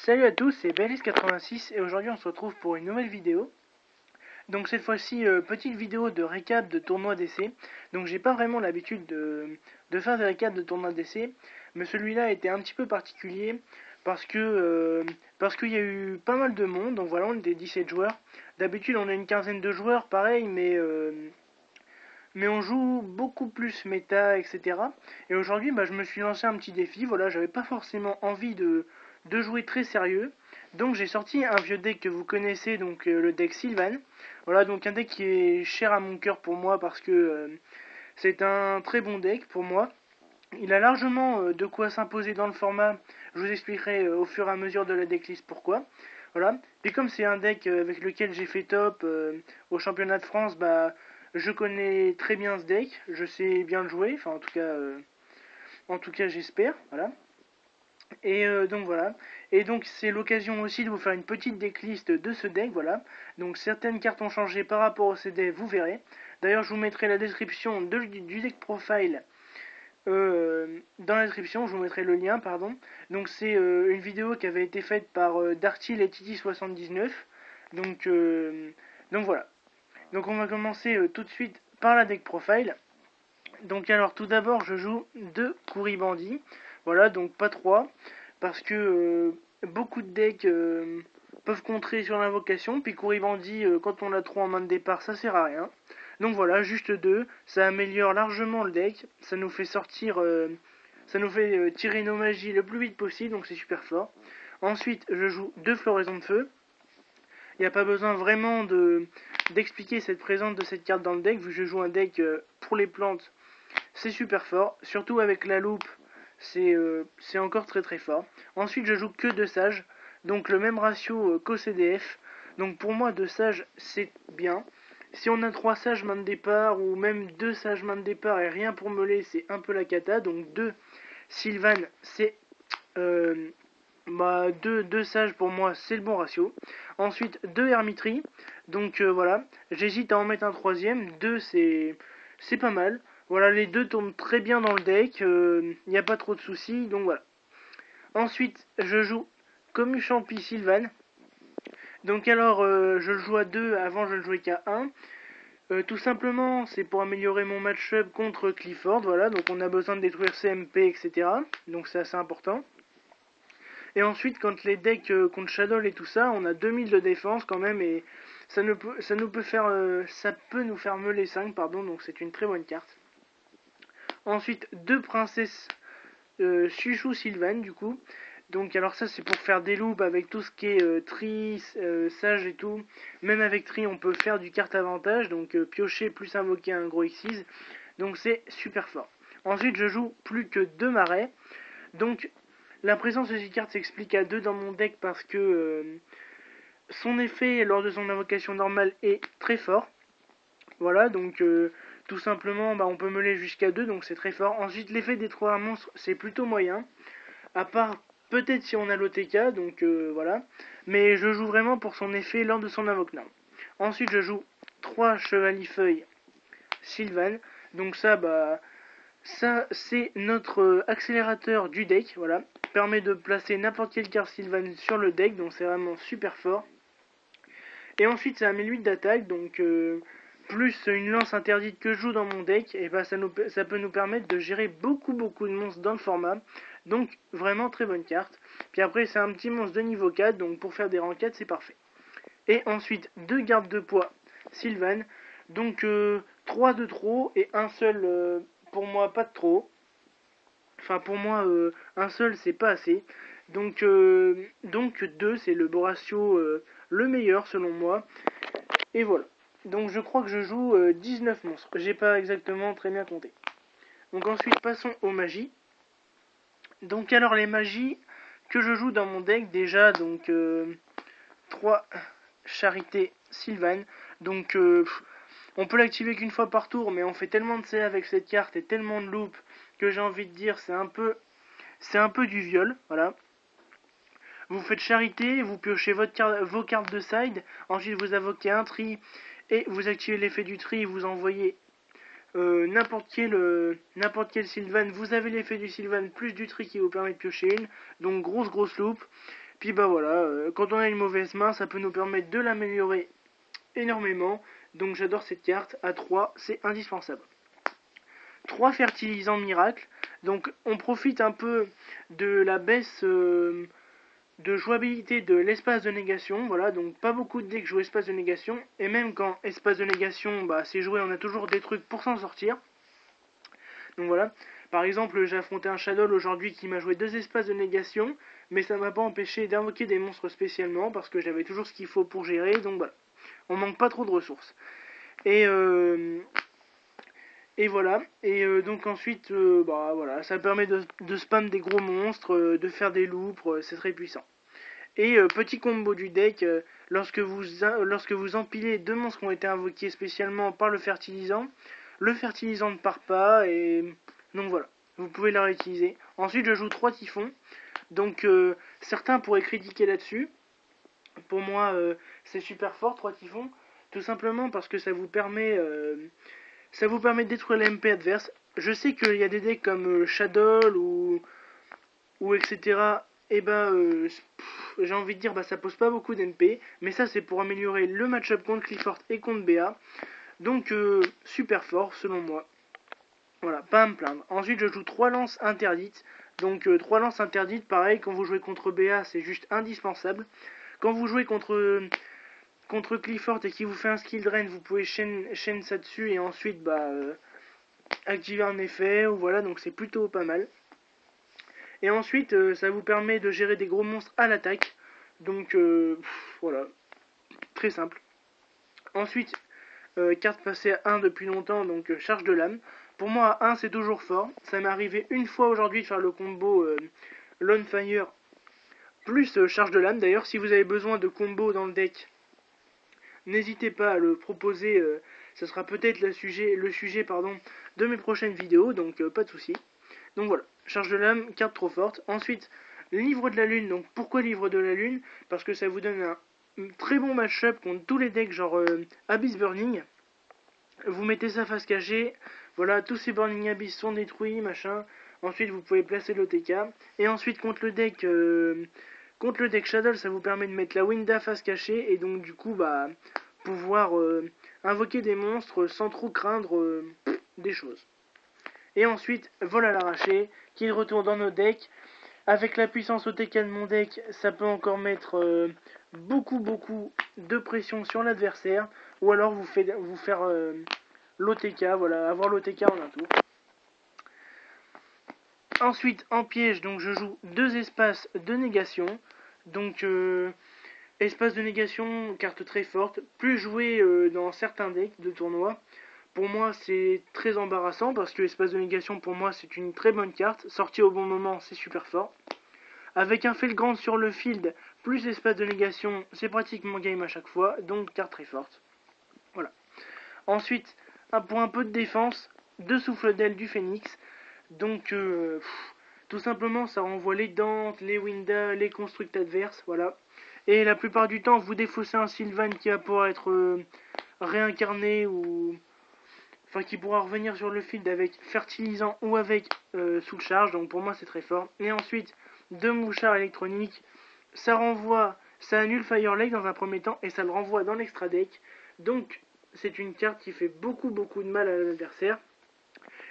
Salut à tous, c'est Bellis86 et aujourd'hui on se retrouve pour une nouvelle vidéo. Donc cette fois-ci, petite vidéo de récap de tournoi d'essai. Donc j'ai pas vraiment l'habitude de faire des récaps de tournois d'essai, mais celui-là était un petit peu particulier parce qu'il y a eu pas mal de monde, donc voilà, on était 17 joueurs. D'habitude on a une quinzaine de joueurs, pareil, mais on joue beaucoup plus méta, etc. Et aujourd'hui, je me suis lancé un petit défi. Voilà, j'avais pas forcément envie de jouer très sérieux. Donc j'ai sorti un vieux deck que vous connaissez, donc le deck Sylvan. Voilà, donc un deck qui est cher à mon cœur pour moi parce que c'est un très bon deck pour moi. Il a largement de quoi s'imposer dans le format. Je vous expliquerai au fur et à mesure de la decklist pourquoi. Voilà. Et comme c'est un deck avec lequel j'ai fait top au championnat de France, je connais très bien ce deck. Je sais bien le jouer. Enfin, en tout cas, j'espère. Voilà. Et donc voilà. Et donc c'est l'occasion aussi de vous faire une petite decklist de ce deck. Voilà. Donc certaines cartes ont changé par rapport au CD, vous verrez. D'ailleurs, je vous mettrai la description du deck profile dans la description, je vous mettrai le lien, pardon. Donc c'est une vidéo qui avait été faite par Dartil et Titi79. Donc, euh, donc voilà. Donc on va commencer tout de suite par la deck profile. Donc alors tout d'abord je joue 2 Kouribandi. Voilà, donc pas 3. Parce que beaucoup de decks peuvent contrer sur l'invocation. Puis Kouribandi, quand on a 3 en main de départ, ça sert à rien. Donc voilà, juste 2. Ça améliore largement le deck. Ça nous fait sortir... ça nous fait tirer nos magies le plus vite possible. Donc c'est super fort. Ensuite, je joue 2 Floraisons de Feu. Il n'y a pas besoin vraiment d'expliquer cette présence de cette carte dans le deck. Vu que je joue un deck pour les plantes, c'est super fort. Surtout avec la loupe, c'est encore très très fort. Ensuite, je joue que 2 sages. Donc le même ratio qu'au CDF. Donc pour moi, 2 sages, c'est bien. Si on a 3 sages main de départ, ou même 2 sages main de départ et rien pour meuler, c'est un peu la cata. Donc 2 Sylvan, c'est... Euh, deux sages pour moi, c'est le bon ratio. Ensuite, 2 Hermitry. Donc voilà, j'hésite à en mettre un troisième. 2, c'est pas mal. Voilà, les deux tournent très bien dans le deck. Il n'y a pas trop de soucis. Donc voilà. Ensuite, je joue Commu Champi Sylvan. Donc alors, je le joue à 2. Avant, je le jouais qu'à 1. Tout simplement, c'est pour améliorer mon match-up contre Clifford. Voilà, donc on a besoin de détruire CMP, etc. Donc c'est assez important. Et ensuite, quand les decks contre Shadow et tout ça, on a 2000 de défense quand même, et ça peut nous faire meuler 5, pardon, donc c'est une très bonne carte. Ensuite, 2 princesses Chuchou Sylvan, du coup. Donc alors ça c'est pour faire des loops avec tout ce qui est tri, sage et tout. Même avec tri on peut faire du carte avantage, donc piocher plus invoquer un gros X6. Donc c'est super fort. Ensuite je joue plus que 2 marais. Donc la présence de cette carte s'explique à 2 dans mon deck parce que son effet lors de son invocation normale est très fort. Voilà, donc tout simplement on peut meuler jusqu'à 2, donc c'est très fort. Ensuite l'effet détruire un monstre c'est plutôt moyen. À part peut-être si on a l'OTK, donc voilà. Mais je joue vraiment pour son effet lors de son invoque norme. Ensuite je joue 3 chevaliers feuilles Sylvan. Donc ça c'est notre accélérateur du deck, voilà. Permet de placer n'importe quelle carte Sylvan sur le deck, donc c'est vraiment super fort. Et ensuite ça a 1008 d'attaque, donc plus une lance interdite que je joue dans mon deck, et ça peut nous permettre de gérer beaucoup de monstres dans le format. Donc vraiment très bonne carte. Puis après c'est un petit monstre de niveau 4, donc pour faire des rangs 4 c'est parfait. Et ensuite 2 gardes de poids Sylvan, donc 3 de trop et un seul pour moi pas de trop. Enfin pour moi un seul c'est pas assez. Donc 2 c'est le beau ratio le meilleur selon moi. Et voilà. Donc je crois que je joue 19 monstres. J'ai pas exactement très bien compté. Donc ensuite passons aux magies. Donc alors les magies que je joue dans mon deck déjà, donc 3 Charité Sylvan. Donc on peut l'activer qu'une fois par tour, mais on fait tellement de CA avec cette carte et tellement de loop que j'ai envie de dire c'est un peu du viol, voilà. Vous faites charité, vous piochez vos cartes de side, ensuite vous invoquez un tri et vous activez l'effet du tri et vous envoyez n'importe quel Sylvan. Vous avez l'effet du Sylvan plus du tri qui vous permet de piocher une, donc grosse loupe. Puis bah voilà, quand on a une mauvaise main, ça peut nous permettre de l'améliorer énormément. Donc j'adore cette carte, à 3, c'est indispensable. 3 fertilisants miracles. Donc on profite un peu de la baisse de jouabilité de l'espace de négation. Voilà, donc pas beaucoup de decks jouent espace de négation. Et même quand espace de négation bah, c'est joué, on a toujours des trucs pour s'en sortir. Donc voilà. Par exemple, j'ai affronté un Shadow aujourd'hui qui m'a joué 2 espaces de négation, mais ça m'a pas empêché d'invoquer des monstres spécialement parce que j'avais toujours ce qu'il faut pour gérer. Donc voilà, on manque pas trop de ressources. Et voilà, et donc ensuite, bah voilà, ça permet de spam des gros monstres, de faire des loupes, c'est très puissant. Et petit combo du deck, lorsque vous empilez 2 monstres qui ont été invoqués spécialement par le fertilisant ne part pas, et donc voilà, vous pouvez la réutiliser. Ensuite, je joue 3 typhons, donc certains pourraient critiquer là-dessus. Pour moi, c'est super fort, 3 typhons, tout simplement parce que ça vous permet de détruire l'MP adverse. Je sais qu'il y a des decks comme Shadow ou etc. Et bah, j'ai envie de dire, bah ça pose pas beaucoup d'MP. Mais ça, c'est pour améliorer le match-up contre Clifford et contre BA. Donc, super fort, selon moi. Voilà, pas à me plaindre. Ensuite, je joue 3 lances interdites. Donc, 3 lances interdites, pareil, quand vous jouez contre BA, c'est juste indispensable. Quand vous jouez contre Clifford et qui vous fait un skill drain, vous pouvez chaîne ça dessus et ensuite, bah... activer un effet, ou voilà, donc c'est plutôt pas mal. Et ensuite, ça vous permet de gérer des gros monstres à l'attaque. Donc voilà, très simple. Ensuite, carte passée à 1 depuis longtemps, donc charge de l'âme. Pour moi, à 1, c'est toujours fort. Ça m'est arrivé une fois aujourd'hui de faire le combo Lone Fire plus charge de l'âme. D'ailleurs, si vous avez besoin de combos dans le deck, n'hésitez pas à le proposer. Ça sera peut-être le sujet de mes prochaines vidéos, donc pas de soucis. Donc voilà, charge de l'âme, carte trop forte. Ensuite, livre de la lune. Donc pourquoi livre de la lune? Parce que ça vous donne un très bon match-up contre tous les decks genre Abyss Burning. Vous mettez ça face cachée. Voilà, tous ces Burning Abyss sont détruits, machin. Ensuite, vous pouvez placer l'OTK. Et ensuite, contre le deck Shadow, ça vous permet de mettre la Winda face cachée. Et donc, du coup, bah, pouvoir invoquer des monstres sans trop craindre des choses. Et ensuite, vol à l'arraché, qui retourne dans nos decks. Avec la puissance OTK de mon deck, ça peut encore mettre beaucoup de pression sur l'adversaire. Ou alors vous faire l'OTK, voilà, avoir l'OTK en un tour. Ensuite, en piège, donc je joue 2 espaces de négation. Donc, espace de négation, carte très forte, plus jouée dans certains decks de tournoi. Pour moi, c'est très embarrassant parce que espace de négation, pour moi, c'est une très bonne carte. Sortie au bon moment, c'est super fort. Avec un Felgrand sur le field, plus espace de négation, c'est pratiquement game à chaque fois, donc carte très forte. Voilà. Ensuite, pour un peu de défense, 2 souffles d'aile du Phoenix. Donc, tout simplement, ça renvoie les Dante, les Winda, les constructs adverses, voilà. Et la plupart du temps, vous défaussez un Sylvan qui va pouvoir être réincarné ou... Enfin, qui pourra revenir sur le field avec fertilisant ou avec sous charge. Donc pour moi, c'est très fort. Et ensuite, 2 mouchards électroniques. Ça annule Fire Lake dans un premier temps et ça le renvoie dans l'extra deck. Donc, c'est une carte qui fait beaucoup de mal à l'adversaire.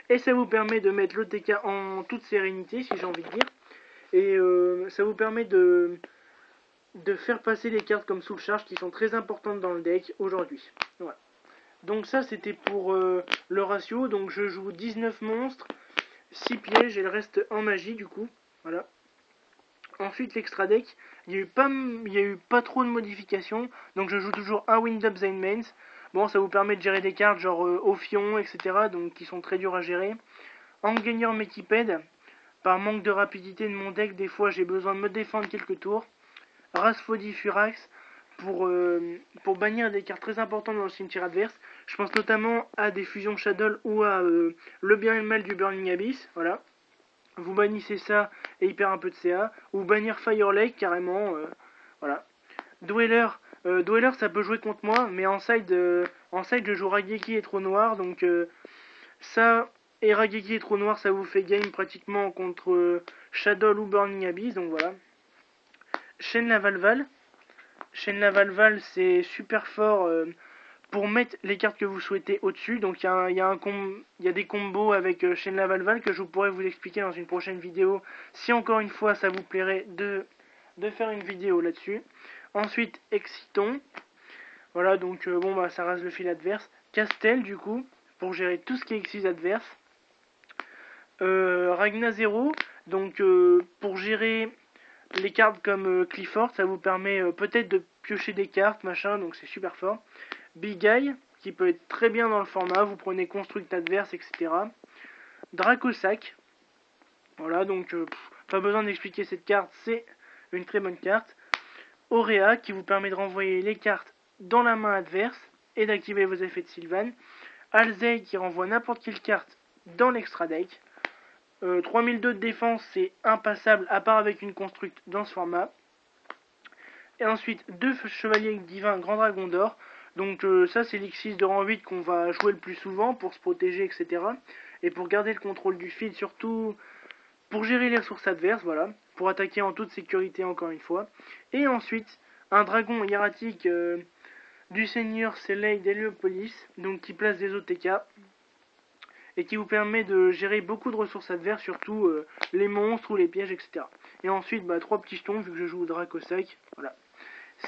Et ça vous permet de mettre l'OTK en toute sérénité, si j'ai envie de dire. Et ça vous permet de faire passer les cartes comme sous charge qui sont très importantes dans le deck aujourd'hui. Voilà. Donc ça c'était pour le ratio, donc je joue 19 monstres, 6 pièges et le reste en magie du coup, voilà. Ensuite l'extra deck, il y a eu pas trop de modifications, donc je joue toujours un Wind Up Zainmains. Bon, ça vous permet de gérer des cartes genre Ophion, etc., donc qui sont très durs à gérer. Angegnor Mekiped, par manque de rapidité de mon deck, des fois j'ai besoin de me défendre quelques tours. Rasfodi Furax, pour bannir des cartes très importantes dans le cimetière adverse. Je pense notamment à des fusions Shadow ou à le bien et le mal du Burning Abyss. Voilà. Vous bannissez ça et il perd un peu de CA. Ou bannir Fire Lake carrément. Voilà. Dweller. Dweller ça peut jouer contre moi, mais en side je joue Rageki et Trou Noir. Donc ça et Rageki et Trou Noir ça vous fait game pratiquement contre Shadow ou Burning Abyss. Donc voilà. Chaîne Lavalval. Chaîne Lavalval, c'est super fort pour mettre les cartes que vous souhaitez au-dessus. Donc il y a des combos avec Chaîne Lavalval que je pourrais vous expliquer dans une prochaine vidéo. Si encore une fois ça vous plairait de faire une vidéo là-dessus. Ensuite, Exciton. Voilà, donc bon bah ça rase le fil adverse. Castel du coup, pour gérer tout ce qui est exis adverse. Ragna 0, donc pour gérer les cartes comme Clifford, ça vous permet peut-être de piocher des cartes, machin, donc c'est super fort. Big Eye, qui peut être très bien dans le format, vous prenez Construct adverse, etc. Dracosac, voilà, donc pas besoin d'expliquer cette carte, c'est une très bonne carte. Aurea, qui vous permet de renvoyer les cartes dans la main adverse et d'activer vos effets de Sylvan. Alzey, qui renvoie n'importe quelle carte dans l'extra deck. 3002 de défense, c'est impassable à part avec une construct dans ce format. Et ensuite, 2 chevaliers divins Grand Dragon d'Or. Donc ça, c'est l'X6 de rang 8 qu'on va jouer le plus souvent pour se protéger, etc. Et pour garder le contrôle du field, surtout pour gérer les ressources adverses, voilà. Pour attaquer en toute sécurité, encore une fois. Et ensuite, un dragon hiératique du Seigneur Selei d'Heliopolis, donc qui place des OTK. Et qui vous permet de gérer beaucoup de ressources adverses, surtout les monstres ou les pièges, etc. Et ensuite, 3 petits jetons, vu que je joue au Dracosac, voilà.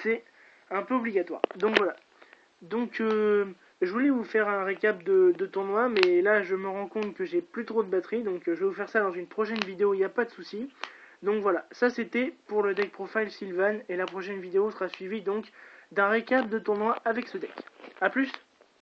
C'est un peu obligatoire. Donc voilà. Donc je voulais vous faire un récap de tournoi, mais là je me rends compte que j'ai plus trop de batterie, donc je vais vous faire ça dans une prochaine vidéo, il n'y a pas de souci. Donc voilà, ça c'était pour le deck profile Sylvan, et la prochaine vidéo sera suivie donc d'un récap de tournoi avec ce deck. A plus.